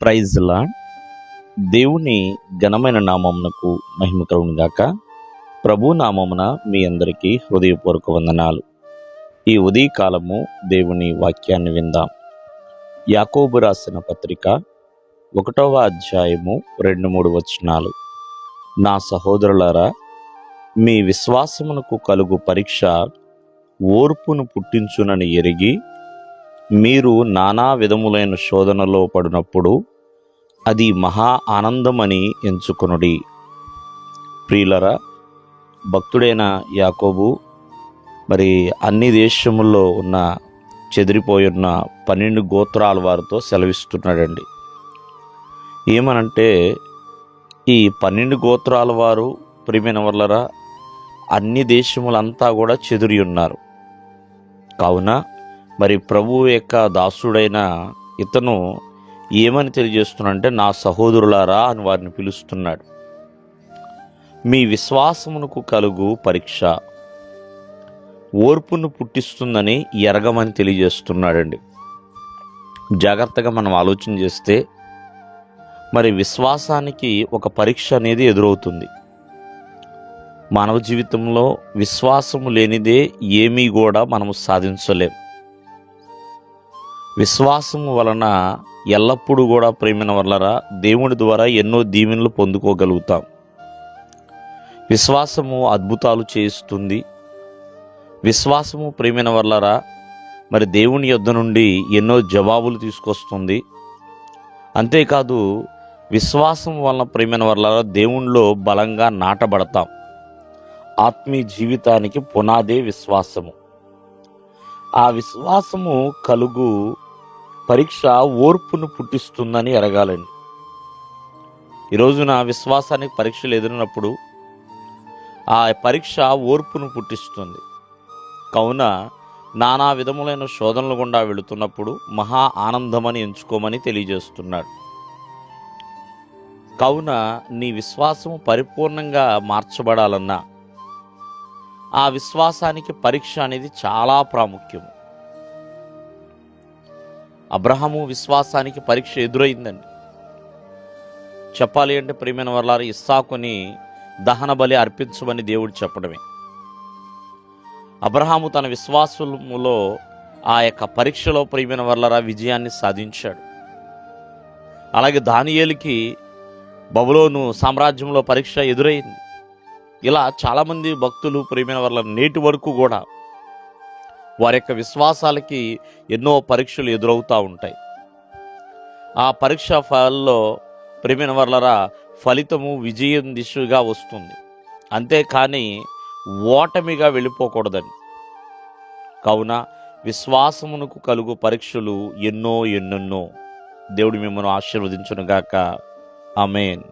Praise lord. దేవుని ఘనమైన నామమునకు మహిమ కలుగును గాక. ప్రభు నామమున మీ అందరికీ హృదయపూర్వక వందనాలు. ఈ ఉదయకాలము దేవుని వాక్యాన్ని విందాం. యాకోబు రాసిన పత్రిక 1వ అధ్యాయము 2-3 వచనాలు. నా సహోదరులారా, మీ విశ్వాసమునకు కలుగు పరీక్ష ఓర్పును పుట్టించునని ఎరిగి, మీరు నానా విధములైన శోధనలో పడినప్పుడు అది మహా ఆనందమని ఎంచుకొనుడి. ప్రియులరా, భక్తుడైన యాకోబు మరి అన్ని దేశముల్లో ఉన్న చెదిరిపోయున్న 12 గోత్రాల వారితో సెలవిస్తున్నాడండి. ఏమనంటే, ఈ 12 గోత్రాల వారు ప్రియమైన వాళ్ళరా అన్ని దేశములంతా కూడా చెదిరి ఉన్నారు. కావున మరి ప్రభువు యొక్క దాసుడైన ఇతను ఏమని తెలియజేస్తున్నాడంటే, నా సహోదరులారా అని వారిని పిలుస్తున్నాడు. మీ విశ్వాసమునకు కలుగు పరీక్ష ఓర్పును పుట్టిస్తుందని ఎరగమని తెలియజేస్తున్నాడండి. జాగ్రత్తగా మనం ఆలోచన చేస్తే మరి విశ్వాసానికి ఒక పరీక్ష అనేది ఎదురవుతుంది. మానవ జీవితంలో విశ్వాసము లేనిదే ఏమీ కూడా మనము సాధించలేం. విశ్వాసము వలన ఎల్లప్పుడూ కూడా ప్రేమైన వల్లరా దేవుని ద్వారా ఎన్నో దీవెనలు పొందుకోగలుగుతాం. విశ్వాసము అద్భుతాలు చేయిస్తుంది. విశ్వాసము ప్రేమైన వల్లరా మరి దేవుని యొద్ద నుండి ఎన్నో జవాబులు తీసుకొస్తుంది. అంతేకాదు, విశ్వాసం వలన ప్రేమైన వల్లరా దేవునిలో బలంగా నాటబడతాం. ఆత్మీయ జీవితానికి పునాదే విశ్వాసము. ఆ విశ్వాసము కలుగు పరీక్ష ఓర్పును పుట్టిస్తుందని ఎరగాలండి. ఈరోజున విశ్వాసానికి పరీక్షలు ఎదురైనప్పుడు ఆ పరీక్ష ఓర్పును పుట్టిస్తుంది. కావున నానా విధములైన శోధనలు గుండా వెళుతున్నప్పుడు మహా ఆనందమని ఎంచుకోమని తెలియజేస్తున్నాడు. కావున నీ విశ్వాసము పరిపూర్ణంగా మార్చబడాలన్నా ఆ విశ్వాసానికి పరీక్ష అనేది చాలా ప్రాముఖ్యము. అబ్రహాము విశ్వాసానికి పరీక్ష ఎదురైందండి. చెప్పాలి అంటే ప్రియమైన వారలారా, ఇస్సాకుని దహన బలి అర్పించమని దేవుడు చెప్పడమే. అబ్రహాము తన విశ్వాసములో ఆ యొక్క పరీక్షలో ప్రియమైన వారలారా విజయాన్ని సాధించాడు. అలాగే దానియేలుకి బబులోను సామ్రాజ్యంలో పరీక్ష ఎదురైంది. ఇలా చాలామంది భక్తులు ప్రియమైన వారలారా నేటి వరకు కూడా వారి యొక్క విశ్వాసాలకి ఎన్నో పరీక్షలు ఎదురవుతూ ఉంటాయి. ఆ పరీక్ష ఫలాల్లో ప్రియమైన వారలారా ఫలితము విజయం దిశగా వస్తుంది. అంతేకాని ఓటమిగా వెళ్ళిపోకూడదండి. కావున విశ్వాసమునకు కలుగు పరీక్షలు ఎన్నెన్నో. దేవుడు మిమ్మల్ని ఆశీర్వదించునుగాక. ఆమేన్.